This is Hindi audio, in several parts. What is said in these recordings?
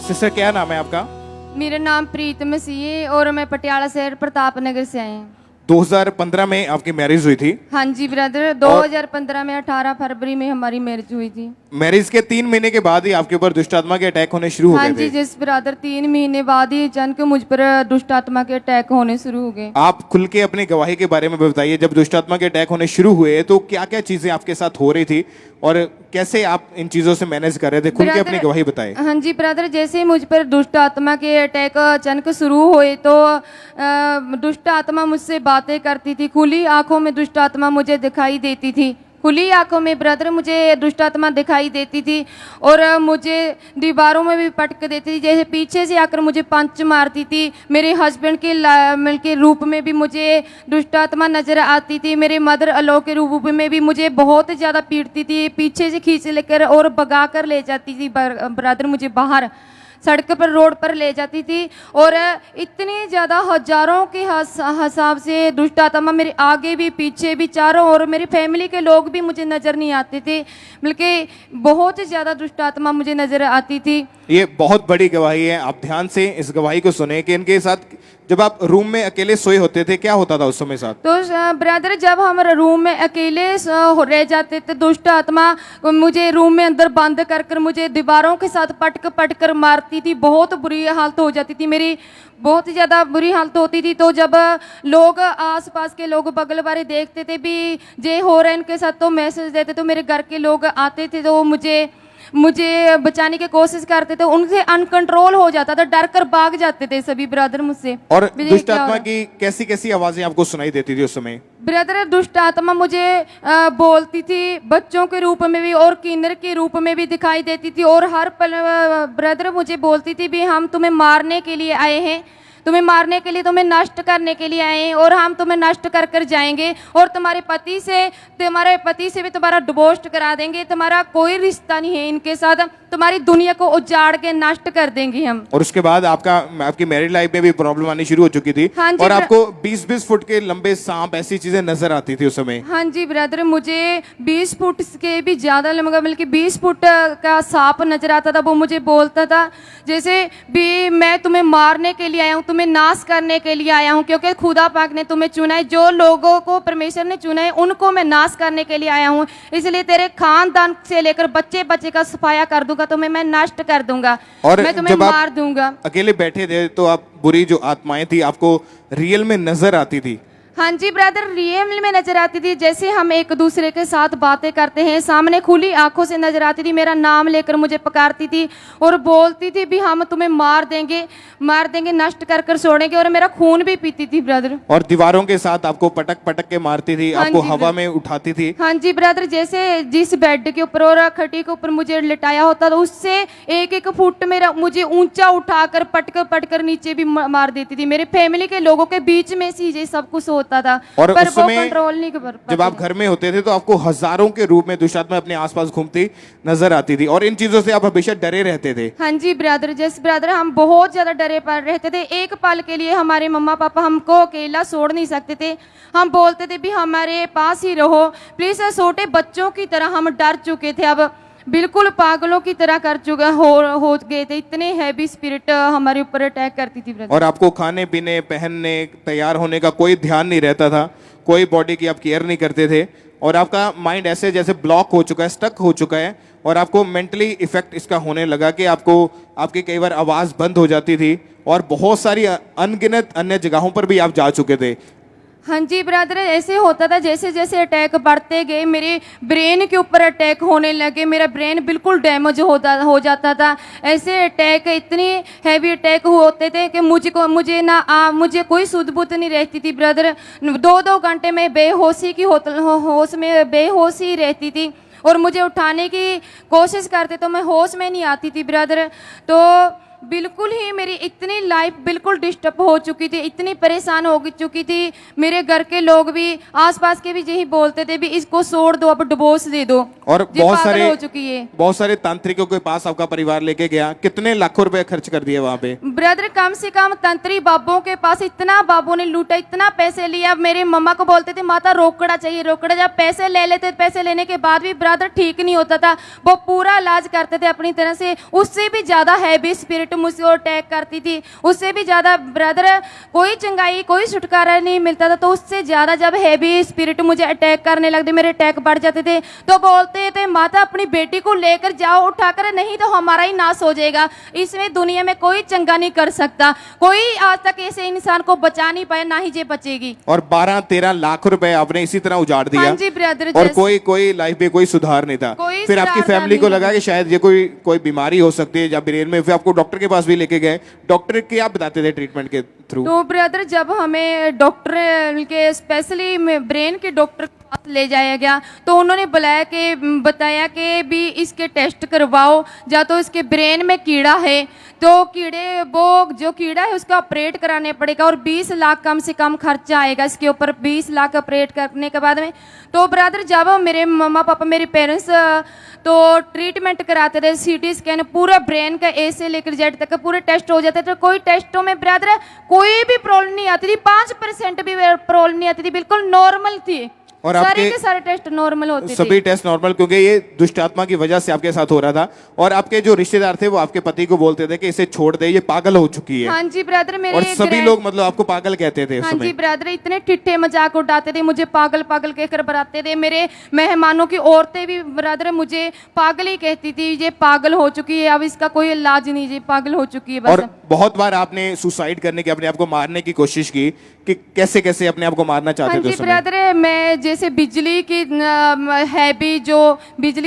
सिस्टर क्या नाम है आपका? मेरा नाम प्रीत मसीह है और मैं पटियाला शहर प्रताप नगर से आई हूँ। 2015 में आपकी मैरिज हुई थी। हाँ जी ब्रदर, 2015 में 18 फरवरी में हमारी मैरिज हुई थी। मैरिज के 3 महीने के बाद ही आपके ऊपर दुष्ट आत्मा के अटैक होने शुरू हो हाँ गए जी थे। जिस ब्रदर 3 महीने बाद ही अचानक मुझ पर दुष्ट आत्मा के अटैक होने शुरू हो गए। आप खुल के अपनी गवाही के बारे में बताइए, जब दुष्ट आत्मा के अटैक होने शुरू हुए तो क्या क्या चीजें आपके साथ हो रही थी और कैसे आप इन चीजों से मैनेज कर रहे थे? खुल के अपनी गवाही बताएं। हाँ जी ब्रदर, जैसे ही मुझ पर दुष्ट आत्मा के अटैक अचानक शुरू हुए तो दुष्ट आत्मा मुझसे बातें करती थी। खुली आंखों में दुष्ट आत्मा मुझे दिखाई देती थी। खुली आंखों में ब्रदर मुझे दुष्ट आत्मा दिखाई देती थी और मुझे दीवारों में भी पटक देती थी। जैसे पीछे से आकर मुझे पंच मारती थी। मेरे हस्बैंड के रूप में भी मुझे दुष्ट आत्मा नजर आती थी। मेरे मदर अलो के रूप में भी मुझे बहुत ज़्यादा पीटती थी। पीछे से खींच लेकर और भगा कर ले जाती थी ब्रदर, मुझे बाहर सड़क पर रोड पर ले जाती थी। और इतनी ज़्यादा हजारों के हिसाब से दुष्ट आत्मा मेरे आगे भी पीछे भी चारों और मेरी फैमिली के लोग भी मुझे नज़र नहीं आते थे, बल्कि बहुत ज़्यादा दुष्ट आत्मा मुझे नज़र आती थी। ये बहुत बड़ी गवाही है, आप ध्यान से इस गवाही को सुने कि इनके साथ जब आप रूम में अकेले सोए होते थे क्या होता था उस समय साथ? तो ब्रदर जब हम रूम में अकेले रह जाते थे, दुष्ट आत्मा मुझे रूम में अंदर बंद कर कर मुझे दीवारों के साथ पटक पटक कर मारती थी। बहुत बुरी हालत हो जाती थी मेरी, बहुत ज़्यादा बुरी हालत होती थी। तो जब लोग आसपास के लोग बगल वाले देखते थे भी जे हो रहा है इनके साथ, तो मैसेज देते, तो मेरे घर के लोग आते थे तो मुझे बचाने की कोशिश करते थे। उनसे अनकंट्रोल हो जाता था, डर कर भाग जाते थे सभी ब्रदर मुझसे। और दुष्ट आत्मा की कैसी कैसी आवाजें आपको सुनाई देती थी उस समय? ब्रदर दुष्ट आत्मा मुझे बोलती थी, बच्चों के रूप में भी और किन्नर के रूप में भी दिखाई देती थी। और हर पल ब्रदर मुझे बोलती थी भी हम तुम्हें मारने के लिए आए हैं, तुम्हें मारने के लिए, तुम्हें नष्ट करने के लिए आए हैं और हम तुम्हें नष्ट कर कर जाएंगे और तुम्हारे पति से भी तुम्हारा डिवोर्स करा देंगे। तुम्हारा कोई रिश्ता नहीं है इनके साथ, तुम्हारी दुनिया को उजाड़ के नष्ट कर देंगे हम। और उसके बाद आपकी मैरिड लाइफ में भी प्रॉब्लम आनी शुरू हो चुकी थी। हाँ जी, और आपको 20-20 फुट के लंबे सांप ऐसी चीजें नजर आती थी उस समय। हाँ जी ब्रदर, मुझे 20 फुट के भी ज्यादा लंबा, बल्कि 20 फुट का सांप नजर आता था। वो मुझे बोलता था जैसे भी मैं तुम्हें मारने के लिए आया हूँ, तुम्हें नाश करने के लिए आया हूँ, क्योंकि खुदा पाक ने तुम्हें चुना है। जो लोगों को परमेश्वर ने चुना है उनको मैं नाश करने के लिए आया हूँ, इसलिए तेरे खानदान से लेकर बच्चे बच्चे का सफाया कर दूंगा, तुम्हें मैं नष्ट कर दूंगा और मैं तुम्हें मार दूंगा। अकेले बैठे थे तो आप बुरी जो आत्माएं थी आपको रियल में नजर आती थी? हाँ जी ब्रदर, रियल में नजर आती थी। जैसे हम एक दूसरे के साथ बातें करते हैं, सामने खुली आंखों से नजर आती थी। मेरा नाम लेकर मुझे पुकारती थी और बोलती थी भी हम तुम्हें मार देंगे, नष्ट कर कर छोड़ेंगे, और मेरा खून भी पीती थी ब्रदर। और दीवारों के साथ आपको पटक पटक के मारती थी, हाँ आपको हवा में उठाती थी। हाँ जी ब्रदर, जैसे जिस बेड के ऊपर और खटी के ऊपर मुझे लिटाया होता था, उससे 1-1 फुट मेरा मुझे ऊंचा उठाकर पटकर नीचे भी मार देती थी। मेरे फैमिली के लोगों के बीच में से ये सब कुछ होता था। और पर उस वो समय कंट्रोल नहीं कर पाते। जब आप घर में होते थे तो आपको हजारों के रूप में दुष्ट आत्मा अपने आसपास घूमती नजर आती थी और इन चीजों से आप हमेशा डरे रहते थे। हाँ जी ब्रदर, जैसे ब्रदर हम बहुत ज्यादा डरे पड़ रहते थे। एक पल के लिए हमारे मम्मा पापा हमको अकेला छोड़ नहीं सकते थे। हम बोलते थे भी हमारे पास ही रहो प्लीज। छोटे बच्चों की तरह हम डर चुके थे, अब बिल्कुल पागलों की तरह कर चुका हो गए थे। इतने हैवी स्पिरिट हमारे ऊपर अटैक करती थी ब्रदर। और आपको खाने पीने, पहनने, तैयार होने का कोई ध्यान नहीं रहता था, कोई बॉडी की आप केयर नहीं करते थे और आपका माइंड ऐसे जैसे ब्लॉक हो चुका है, स्टक हो चुका है और आपको मेंटली इफेक्ट इसका होने लगा कि आपकी कई बार आवाज़ बंद हो जाती थी और बहुत सारी अनगिनत अन्य जगहों पर भी आप जा चुके थे। हाँ जी ब्रदर, ऐसे होता था जैसे जैसे अटैक बढ़ते गए मेरे ब्रेन के ऊपर अटैक होने लगे। मेरा ब्रेन बिल्कुल डैमेज हो जाता था। ऐसे अटैक, इतनी हैवी अटैक होते थे कि मुझे कोई सुध बुध नहीं रहती थी ब्रदर। 2-2 घंटे में होश में बेहोश ही रहती थी और मुझे उठाने की कोशिश करते तो मैं होश में नहीं आती थी ब्रदर। तो बिल्कुल ही मेरी इतनी लाइफ बिल्कुल डिस्टर्ब हो चुकी थी, इतनी परेशान हो चुकी थी। मेरे घर के लोग भी, आसपास के भी यही बोलते थे भी इसको छोड़ दो, अब डिवोर्स दे दो। और बहुत सारे तांत्रिकों के पास आपका परिवार लेके गया, कितने लाखों रुपए खर्च कर दिए वहाँ पे? ब्रदर कम से कम तंत्री बाबों के पास इतना बाबू ने लूटा, इतना पैसे लिया। मेरे मम्मा को बोलते थे माता रोकड़ा चाहिए, रोकड़ा। जब पैसे ले लेते, पैसे लेने के बाद भी ब्रदर ठीक नहीं होता था। वो पूरा इलाज करते थे अपनी तरह से, उससे भी ज्यादा हैवी स्पिरिट स्पिरिट मुझसे अटैक करती थी, उससे भी ज़्यादा ब्रदर कोई चंगाई कोई छुटकारा नहीं मिलता था। तो उससे ज़्यादा जब हैवी स्पिरिट मुझे अटैक करने लगते, मेरे अटैक बढ़ जाते थे, तो बोलते थे माता अपनी बेटी को लेकर जाओ उठाकर, नहीं तो हमारा ही नाश हो जाएगा। इसमें दुनिया में कोई चंगा नहीं कर सकता, कोई आज तक ऐसे इंसान को बचा नहीं पाया, ना ही ये बचेगी। और 12-13 लाख रुपए आपने इसी तरह उजाड़ दिया। हाँ जी ब्रदर, और कोई लाइफ में कोई सुधार नहीं था। कोई फिर आपकी सुधार फैमिली को नहीं लगा कि शायद ये कोई बीमारी हो सकती है या ब्रेन में, फिर आपको डॉक्टर के पास भी लेके गए। डॉक्टर क्या बताते थे ट्रीटमेंट के थ्रू? तो ब्रदर जब हमें डॉक्टर के स्पेशली ब्रेन के डॉक्टर के पास ले जाया गया, तो उन्होंने बताया कि भी इसके टेस्ट करवाओ, या तो इसके ब्रेन में कीड़ा है तो जो कीड़ा है उसका ऑपरेट कराने पड़ेगा और 20 लाख कम से कम खर्चा आएगा इसके ऊपर, 20 लाख ऑपरेट करने के बाद में। तो ब्रदर जब मेरे मम्मा पापा मेरे पेरेंट्स तो ट्रीटमेंट कराते थे, सीटी स्कैन पूरा ब्रेन का ए से लेकर जेड तक पूरे टेस्ट हो जाते थे। कोई टेस्टों में ब्रदर कोई भी प्रॉब्लम नहीं आती थी, 5% भी प्रॉब्लम नहीं आती थी, बिल्कुल नॉर्मल थी। और सारे आपके के सारे टेस्ट नॉर्मल होते थे, सभी टेस्ट नॉर्मल, क्योंकि ये दुष्ट आत्मा की वजह से आपके साथ हो रहा था। और आपके जो रिश्तेदार थे वो आपके पति को बोलते थे कि इसे छोड़ दे, ये पागल हो चुकी है। हाँ जी ब्रदर, मेरे और सभी लोग मतलब आपको पागल कहते थे उस हाँ समय। जी ब्रदर, इतने ठिट्ठे मजाक उड़ाते थे, मुझे पागल पागल कहकर बुलाते थे। मेरे मेहमानों की औरतें भी ब्रदर मुझे पागल ही कहती थी, ये पागल हो चुकी है, अब इसका कोई इलाज नहीं, ये पागल हो चुकी है बस। और बहुत बार आपने सुसाइड करने की, अपने आप को मारने की कोशिश की कि कैसे कैसे अपने आप को मारना चाहते हाँ थे जी उस समय? ब्रदर, मैं जैसे बिजली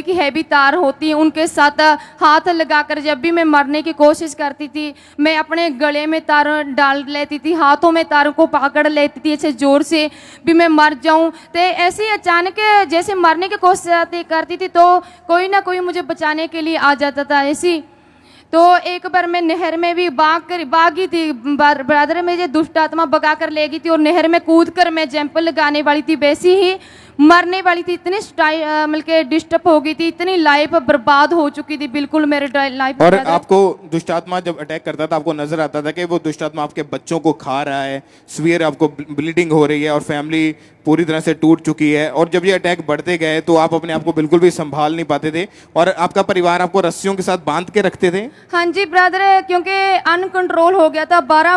की हैवी तार होती है उनके साथ हाथ लगाकर जब भी मैं मरने की कोशिश करती थी, मैं अपने गले में तार डाल लेती थी, हाथों में तारों को पकड़ लेती थी ऐसे जोर से भी मैं मर जाऊं। तो ऐसे ही अचानक जैसे मरने की कोशिश करती थी तो कोई ना कोई मुझे बचाने के लिए आ जाता था ऐसी। तो एक बार मैं नहर में भी भागी थी ब्रदर, मुझे दुष्ट आत्मा भगा कर ले गई थी और नहर में कूद कर मैं जंप लगाने वाली थी, वैसी ही मरने वाली थी। इतनी मतलब डिस्टर्ब हो गई थी, इतनी लाइफ बर्बाद हो चुकी थी बिल्कुल मेरे लाइफ। और आपको दुष्ट आत्मा जब अटैक करता था, आपको नजर आता था कि वो दुष्ट आत्मा आपके बच्चों को खा रहा है, सीवियर आपको ब्लीडिंग हो रही है और फैमिली पूरी तरह से टूट चुकी है। और जब ये अटैक बढ़ते गए तो आप अपने आप को बिल्कुल भी संभाल नहीं पाते थे और आपका परिवार आपको रस्सियों के साथ बांध के रखते थे। हाँ जी ब्रदर, क्योंकि अनकंट्रोल हो गया था, 12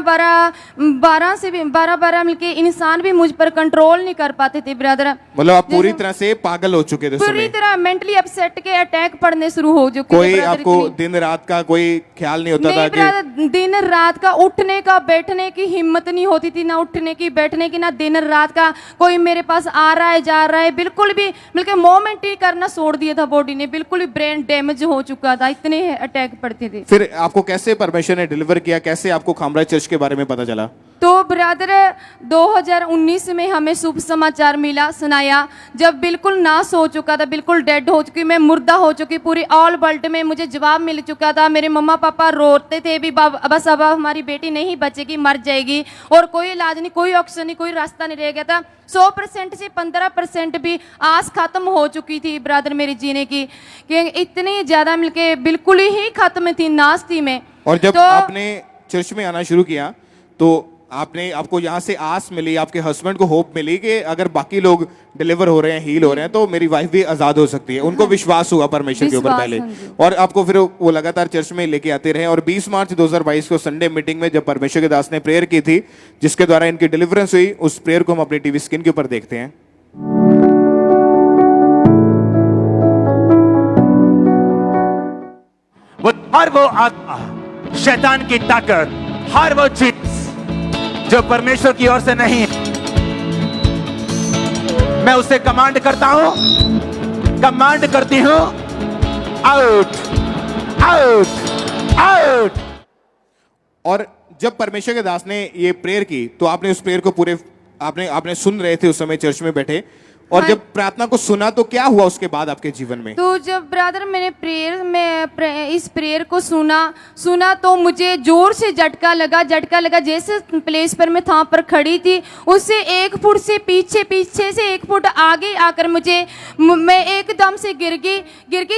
मिलके इंसान भी मुझ पर कंट्रोल नहीं कर पाते थे ब्रदर। मतलब आप पूरी तरह से पागल हो चुके थे उस पूरी समय। तरह मेंटली अपसेट के अटैक पड़ने शुरू हो चुके थे कोई ब्रदर। आपको इतनी- दिन रात का कोई ख्याल नहीं होता था नहीं कि ब्रदर, दिन रात का उठने का बैठने की हिम्मत नहीं होती थी, ना उठने की बैठने की, ना दिन रात का कोई मेरे पास आ रहा है जा रहा है, बिल्कुल भी बल्कि मोमेंट ही करना छोड़ दिया था बॉडी ने, बिल्कुल ही ब्रेन डैमेज हो चुका था, इतने अटैक पड़ते थे। फिर आपको कैसे परमेश्वर ने डिलीवर किया, कैसे आपको खामराज चर्च के बारे में पता चला? तो ब्रदर 2019 में हमें शुभ समाचार मिला, सुनाया, जब बिल्कुल नाश हो चुका था, बिल्कुल डेड हो चुकी, मैं मुर्दा हो चुकी, पूरी ऑल वर्ल्ड में मुझे जवाब मिल चुका था। मेरे मम्मा पापा रोते थे भी बस अब हमारी बेटी नहीं बचेगी, मर जाएगी, और कोई इलाज नहीं, कोई ऑप्शन नहीं, कोई रास्ता नहीं रह गया था। 100% से 15% भी आस खत्म हो चुकी थी ब्रदर मेरी जीने की, कि इतनी ज्यादा मिलके बिल्कुल ही खत्म थी, नाश थी मैं। और जब तो आपने चर्च में आना शुरू किया तो आपको यहाँ से आस मिली, आपके हस्बैंड को होप मिली कि अगर बाकी लोग डिलीवर हो रहे हैं, हील हो रहे हैं, तो मेरी वाइफ भी आजाद हो सकती है। उनको विश्वास हुआ परमेश्वर के ऊपर विश्वास, पहले, हाँ जी। और आपको फिर वो लगातार चर्च में लेके आते रहे। और 20 मार्च 2022 को संडे मीटिंग में जब परमेश्वर के दास ने प्रेयर की थी, जिसके द्वारा इनकी डिलीवरेंस हुई, उस प्रेयर को हम अपनी टीवी स्क्रीन के ऊपर देखते हैं। हर वो आत्मा, शैतान की ताकत, हर वो चीज जो परमेश्वर की ओर से नहीं है, मैं उसे कमांड करता हूं, कमांड करती हूं, आउट आउट आउट। और जब परमेश्वर के दास ने ये प्रेयर की तो आपने उस प्रेयर को पूरे आपने सुन रहे थे उस समय चर्च में बैठे, और जब प्रार्थना को सुना तो क्या हुआ उसके बाद आपके जीवन में? तो जब ब्रदर मैंने इस प्रेयर को सुना तो मुझे जोर से झटका लगा, जैसे प्लेस पर मैं था पर खड़ी थी, उससे 1 फुट से पीछे से 1 फुट आगे आकर मैं एकदम से गिर गई।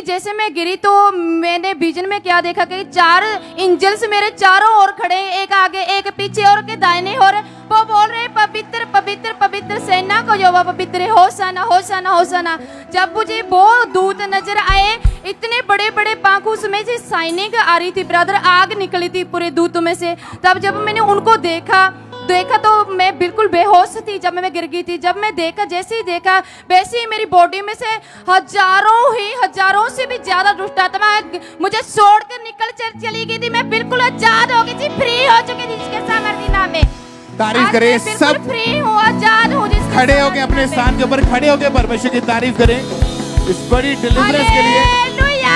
जैसे मैं गिरी तो मैंने विजन में क्या देखा कि 4 एंजल्स मेरे चारों ओर खड़े हैं, एक आगे एक पीछे और के दाहिने, वो बोल रहे पवित्र पवित्र पवित्र सेना को यहोवा पवित्र है, होशाना होशाना होशाना। जब मुझे वो दूत नजर आए, इतने बड़े बड़े पांखों में से शाइनिंग आ रही थी ब्रदर, आग निकली थी पूरे दूतों में से। तब जब मैंने उनको देखा तो मैं बिल्कुल बेहोश थी जब मैं गिर गई थी। जब मैं देखा, जैसे ही देखा वैसे ही मेरी बॉडी में से हजारों से भी ज्यादा दुष्ट आत्मा मुझे छोड़कर निकल चली गई थी। मैं बिल्कुल आजाद हो गई थी, फ्री हो चुकी थी जिसके सामर्थ्य नाम में। तारीफ आज करें मैं बिल्कुल सब। फ्री हूँ, आजाद हूँ जिसके खड़े होके सामर्थ्य अपने नाम में। स्थान के ऊपर खड़े होके परमेश्वर की तारीफ करें इस बड़ी डिलीवरेंस के लिए। हालेलुया,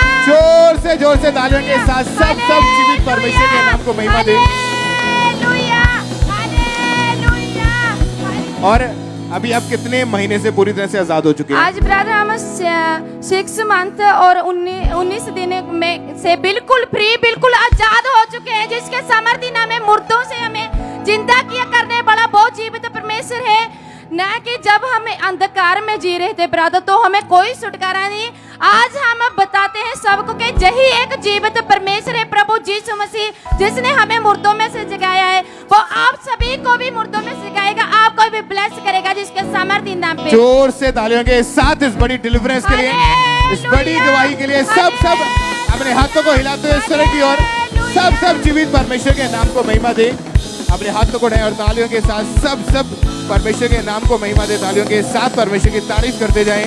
जोर से तालियों के साथ सब जीवित परमेश्वर के नाम को महिमा दें। Hallelujah, hallelujah, hallelujah. और अभी आप कितने महीने से पूरी तरह से आजाद हो चुके हैं? आज ब्रदर हम 6 मंथ और 19 दिन में से बिल्कुल फ्री, बिल्कुल आजाद हो चुके हैं जिसके सामर्थ्य नाम में। मुर्दों से हमें जिंदा किया करने वाला वो जीवित परमेश्वर है। न कि जब हम अंधकार में जी रहे थे ब्रदर तो हमें कोई छुटकारा नहीं। आज हम बताते हैं सबको कि यही एक जीवित परमेश्वर है, प्रभु यीशु मसीह, जिसने हमें मुर्दों में से जगाया है। वो आप सभी को भी मुर्दों में से जगाएगा, आपको भी ब्लेस करेगा जिसके सामर्थ्य नाम पे। जोर से तालियों के साथ इस बड़ी डिलीवरेंस के लिए, इस बड़ी गवाही के लिए सब अपने हाथों को हिलाते हुए ईश्वर की ओर सब जीवित परमेश्वर के नाम को महिमा दे। अपने हाथों को उठाएं और तालियों के साथ सब परमेश्वर के नाम को महिमा दे। तालियों के साथ परमेश्वर की तारीफ करते जाएं।